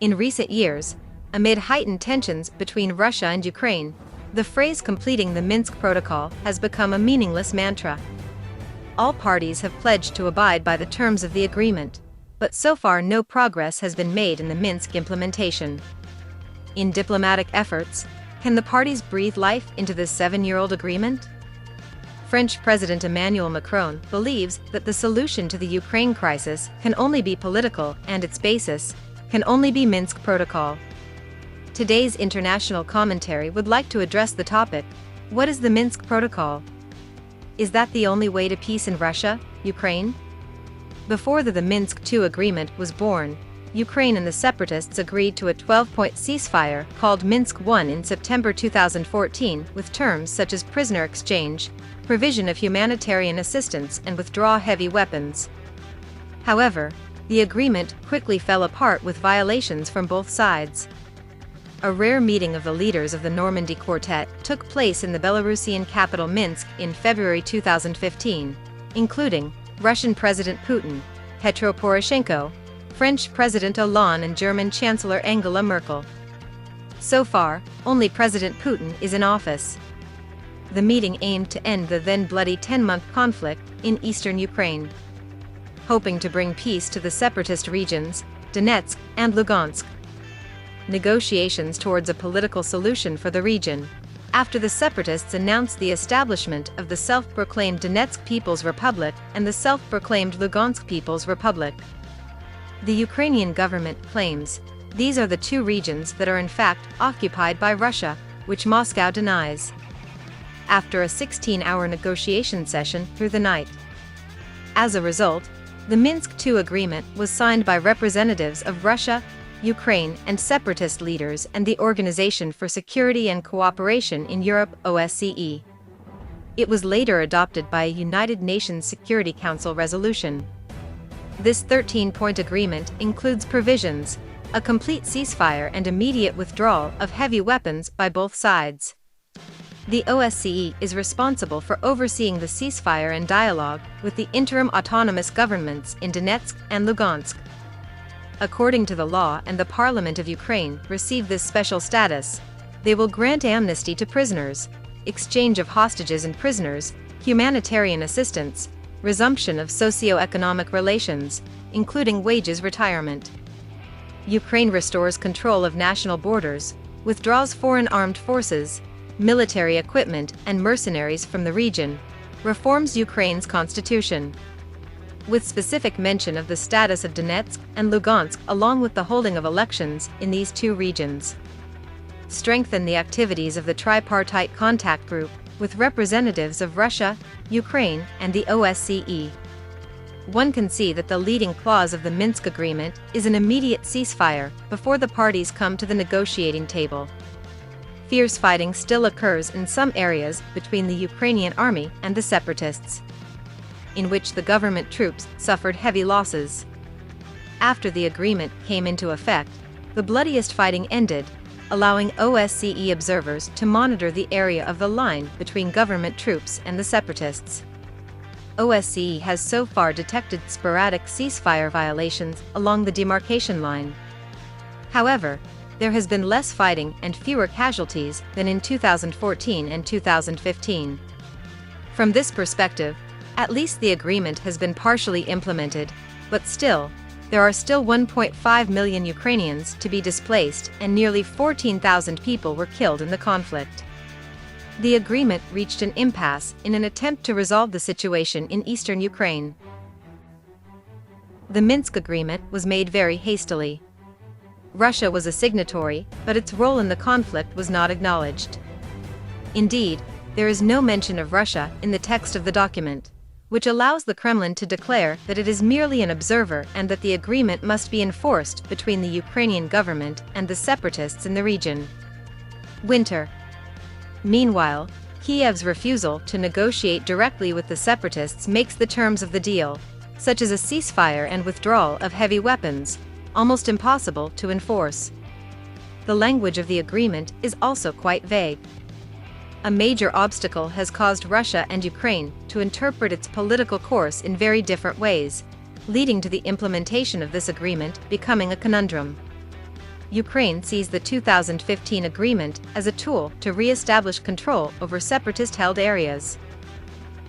In recent years, amid heightened tensions between Russia and Ukraine, the phrase completing the Minsk Protocol has become a meaningless mantra. All parties have pledged to abide by the terms of the agreement, but so far no progress has been made in the Minsk implementation. In diplomatic efforts, can the parties breathe life into this 7-year-old agreement? French President Emmanuel Macron believes that the solution to the Ukraine crisis can only be political and its basis can only be Minsk Protocol. Today's international commentary would like to address the topic: what is the Minsk Protocol? Is that the only way to peace in Russia, Ukraine? Before the Minsk II agreement was born, Ukraine and the separatists agreed to a 12-point ceasefire called Minsk I in September 2014 with terms such as prisoner exchange, provision of humanitarian assistance and withdraw heavy weapons. However, the agreement quickly fell apart with violations from both sides. A rare meeting of the leaders of the Normandy Quartet took place in the Belarusian capital Minsk in February 2015, including Russian President Putin, Petro Poroshenko, French President Hollande and German Chancellor Angela Merkel. So far, only President Putin is in office. The meeting aimed to end the then bloody 10-month conflict in eastern Ukraine, hoping to bring peace to the separatist regions, Donetsk and Lugansk. Negotiations towards a political solution for the region, after the separatists announced the establishment of the self-proclaimed Donetsk People's Republic and the self-proclaimed Lugansk People's Republic. The Ukrainian government claims these are the two regions that are in fact occupied by Russia, which Moscow denies. After a 16-hour negotiation session through the night. As a result, the Minsk II agreement was signed by representatives of Russia, Ukraine and separatist leaders and the Organization for Security and Cooperation in Europe (OSCE). It was later adopted by a United Nations Security Council resolution. This 13-point agreement includes provisions, a complete ceasefire and immediate withdrawal of heavy weapons by both sides. The OSCE is responsible for overseeing the ceasefire and dialogue with the interim autonomous governments in Donetsk and Lugansk. According to the law, and the Parliament of Ukraine receive this special status, they will grant amnesty to prisoners, exchange of hostages and prisoners, humanitarian assistance, resumption of socio-economic relations, including wages retirement. Ukraine restores control of national borders, withdraws foreign armed forces, military equipment and mercenaries from the region, reforms Ukraine's constitution. With specific mention of the status of Donetsk and Lugansk along with the holding of elections in these two regions. Strengthen the activities of the tripartite contact group with representatives of Russia, Ukraine and the OSCE. One can see that the leading clause of the Minsk agreement is an immediate ceasefire before the parties come to the negotiating table. Fierce fighting still occurs in some areas between the Ukrainian army and the separatists, in which the government troops suffered heavy losses. After the agreement came into effect, the bloodiest fighting ended, allowing OSCE observers to monitor the area of the line between government troops and the separatists. OSCE has so far detected sporadic ceasefire violations along the demarcation line. However, there has been less fighting and fewer casualties than in 2014 and 2015. From this perspective, at least the agreement has been partially implemented, but still, there are still 1.5 million Ukrainians to be displaced and nearly 14,000 people were killed in the conflict. The agreement reached an impasse in an attempt to resolve the situation in eastern Ukraine. The Minsk agreement was made very hastily. Russia was a signatory, but its role in the conflict was not acknowledged. Indeed, there is no mention of Russia in the text of the document, which allows the Kremlin to declare that it is merely an observer and that the agreement must be enforced between the Ukrainian government and the separatists in the region. Winter. Meanwhile, Kiev's refusal to negotiate directly with the separatists makes the terms of the deal, such as a ceasefire and withdrawal of heavy weapons, almost impossible to enforce. The language of the agreement is also quite vague. A major obstacle has caused Russia and Ukraine to interpret its political course in very different ways, leading to the implementation of this agreement becoming a conundrum. Ukraine sees the 2015 agreement as a tool to re-establish control over separatist-held areas.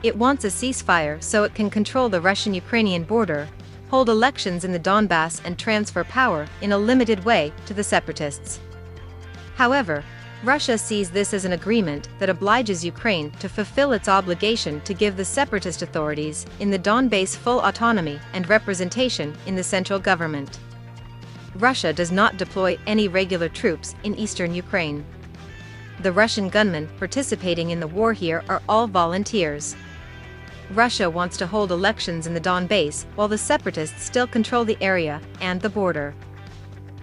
It wants a ceasefire so it can control the Russian-Ukrainian border, hold elections in the Donbass and transfer power in a limited way to the separatists. However, Russia sees this as an agreement that obliges Ukraine to fulfill its obligation to give the separatist authorities in the Donbass full autonomy and representation in the central government. Russia does not deploy any regular troops in eastern Ukraine. The Russian gunmen participating in the war here are all volunteers. Russia wants to hold elections in the Donbass while the separatists still control the area and the border.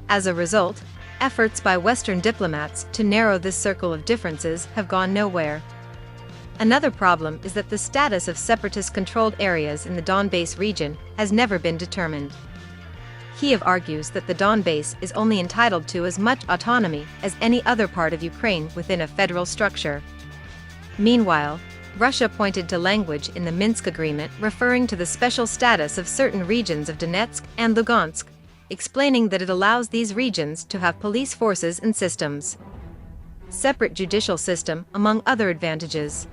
As a result, efforts by Western diplomats to narrow this circle of differences have gone nowhere. Another problem is that the status of separatist-controlled areas in the Donbass region has never been determined. Kiev argues that the Donbass is only entitled to as much autonomy as any other part of Ukraine within a federal structure. Meanwhile, Russia pointed to language in the Minsk agreement referring to the special status of certain regions of Donetsk and Lugansk, explaining that it allows these regions to have police forces and systems, separate judicial system, among other advantages.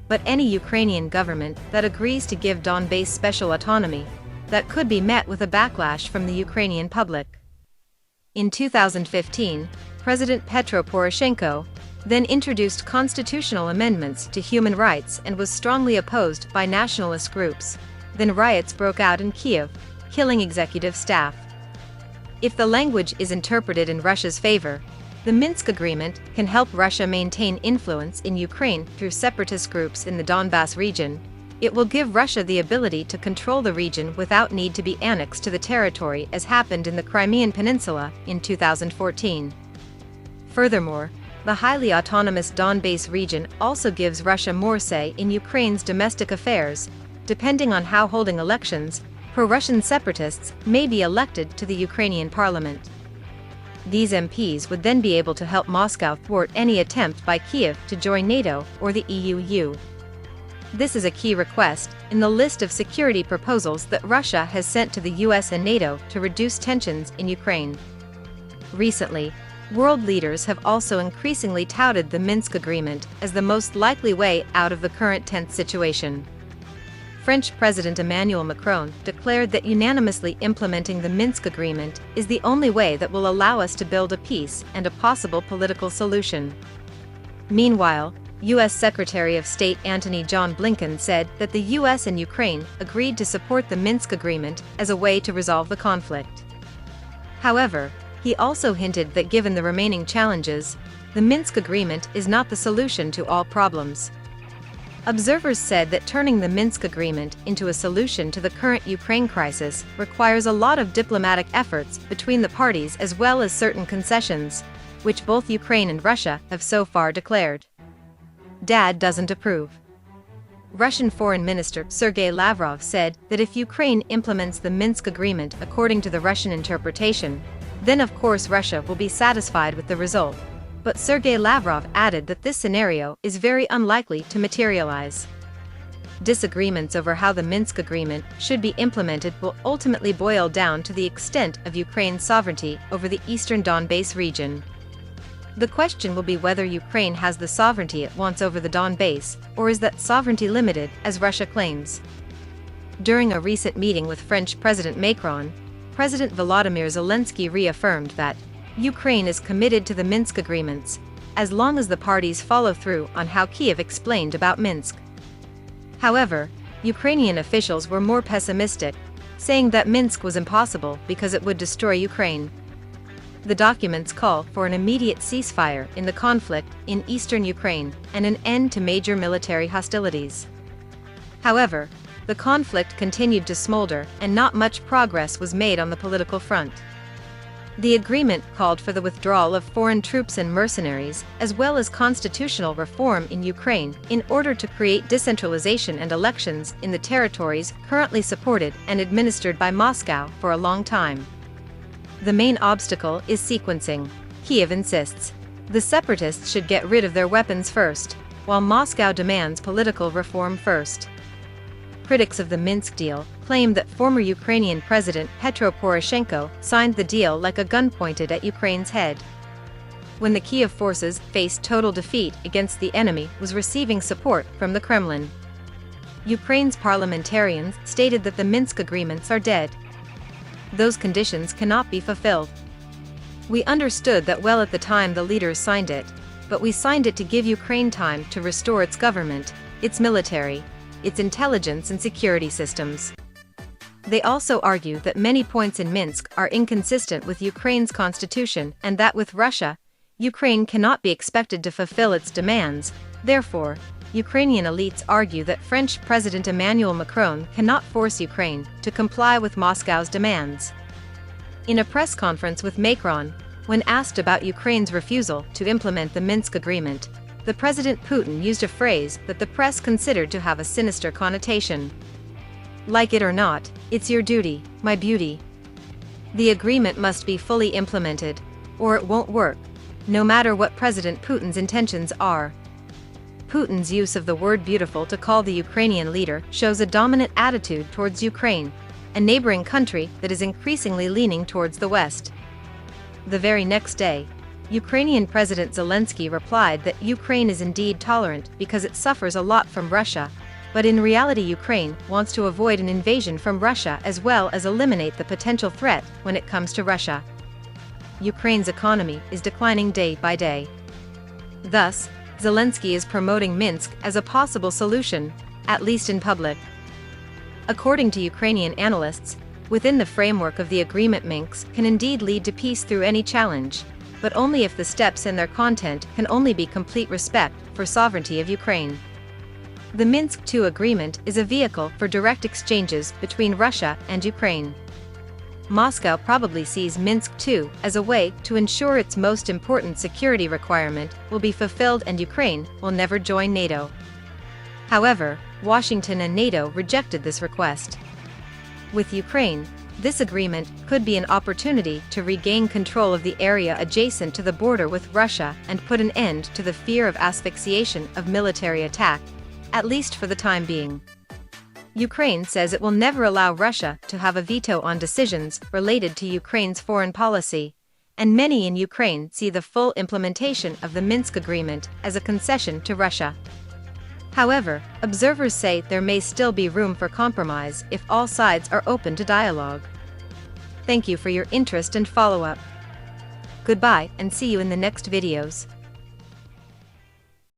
But any Ukrainian government that agrees to give Donbass special autonomy, that could be met with a backlash from the Ukrainian public. In 2015, President Petro Poroshenko then introduced constitutional amendments to human rights and was strongly opposed by nationalist groups. Then riots broke out in Kiev, killing executive staff. If the language is interpreted in Russia's favor, the Minsk agreement can help Russia maintain influence in Ukraine through separatist groups in the Donbass region. It will give Russia the ability to control the region without need to be annexed to the territory as happened in the Crimean Peninsula in 2014. Furthermore, the highly autonomous Donbass region also gives Russia more say in Ukraine's domestic affairs, depending on how holding elections, pro-Russian separatists may be elected to the Ukrainian parliament. These MPs would then be able to help Moscow thwart any attempt by Kiev to join NATO or the EU. This is a key request in the list of security proposals that Russia has sent to the US and NATO to reduce tensions in Ukraine. Recently, world leaders have also increasingly touted the Minsk agreement as the most likely way out of the current tense situation. French President Emmanuel Macron declared that unanimously implementing the Minsk agreement is the only way that will allow us to build a peace and a possible political solution. Meanwhile, U.S. Secretary of State Antony John Blinken said that the U.S. and Ukraine agreed to support the Minsk agreement as a way to resolve the conflict. However, he also hinted that given the remaining challenges, the Minsk agreement is not the solution to all problems. Observers said that turning the Minsk agreement into a solution to the current Ukraine crisis requires a lot of diplomatic efforts between the parties as well as certain concessions, which both Ukraine and Russia have so far declared. Dad doesn't approve. Russian Foreign Minister Sergei Lavrov said that if Ukraine implements the Minsk agreement according to the Russian interpretation, then of course Russia will be satisfied with the result. But Sergei Lavrov added that this scenario is very unlikely to materialize. Disagreements over how the Minsk agreement should be implemented will ultimately boil down to the extent of Ukraine's sovereignty over the eastern Donbass region. The question will be whether Ukraine has the sovereignty it wants over the Donbass, or is that sovereignty limited, as Russia claims. During a recent meeting with French President Macron, President Volodymyr Zelensky reaffirmed that Ukraine is committed to the Minsk agreements, as long as the parties follow through on how Kiev explained about Minsk. However, Ukrainian officials were more pessimistic, saying that Minsk was impossible because it would destroy Ukraine. The documents call for an immediate ceasefire in the conflict in eastern Ukraine and an end to major military hostilities. However, the conflict continued to smolder and not much progress was made on the political front. The agreement called for the withdrawal of foreign troops and mercenaries, as well as constitutional reform in Ukraine, in order to create decentralization and elections in the territories currently supported and administered by Moscow for a long time. The main obstacle is sequencing. Kiev insists the separatists should get rid of their weapons first, while Moscow demands political reform first. Critics of the Minsk deal claim that former Ukrainian President Petro Poroshenko signed the deal like a gun pointed at Ukraine's head. When the Kiev forces faced total defeat against the enemy was receiving support from the Kremlin. Ukraine's parliamentarians stated that the Minsk agreements are dead. Those conditions cannot be fulfilled. We understood that well at the time the leaders signed it, but we signed it to give Ukraine time to restore its government, its military, its intelligence and security systems. They also argue that many points in Minsk are inconsistent with Ukraine's constitution and that with Russia, Ukraine cannot be expected to fulfill its demands. Therefore, Ukrainian elites argue that French President Emmanuel Macron cannot force Ukraine to comply with Moscow's demands. In a press conference with Macron, when asked about Ukraine's refusal to implement the Minsk agreement, the President Putin used a phrase that the press considered to have a sinister connotation. Like it or not, it's your duty, my beauty. The agreement must be fully implemented, or it won't work, no matter what President Putin's intentions are. Putin's use of the word beautiful to call the Ukrainian leader shows a dominant attitude towards Ukraine, a neighboring country that is increasingly leaning towards the West. The very next day, Ukrainian President Zelensky replied that Ukraine is indeed tolerant because it suffers a lot from Russia, but in reality Ukraine wants to avoid an invasion from Russia as well as eliminate the potential threat when it comes to Russia. Ukraine's economy is declining day by day. Thus, Zelensky is promoting Minsk as a possible solution, at least in public. According to Ukrainian analysts, within the framework of the agreement Minsk can indeed lead to peace through any challenge, but only if the steps and their content can only be complete respect for sovereignty of Ukraine. The Minsk II agreement is a vehicle for direct exchanges between Russia and Ukraine. Moscow probably sees Minsk II as a way to ensure its most important security requirement will be fulfilled and Ukraine will never join NATO. However, Washington and NATO rejected this request. With Ukraine, this agreement could be an opportunity to regain control of the area adjacent to the border with Russia and put an end to the fear of asphyxiation of military attack, at least for the time being. Ukraine says it will never allow Russia to have a veto on decisions related to Ukraine's foreign policy, and many in Ukraine see the full implementation of the Minsk agreement as a concession to Russia. However, observers say there may still be room for compromise if all sides are open to dialogue. Thank you for your interest and follow-up. Goodbye and see you in the next videos.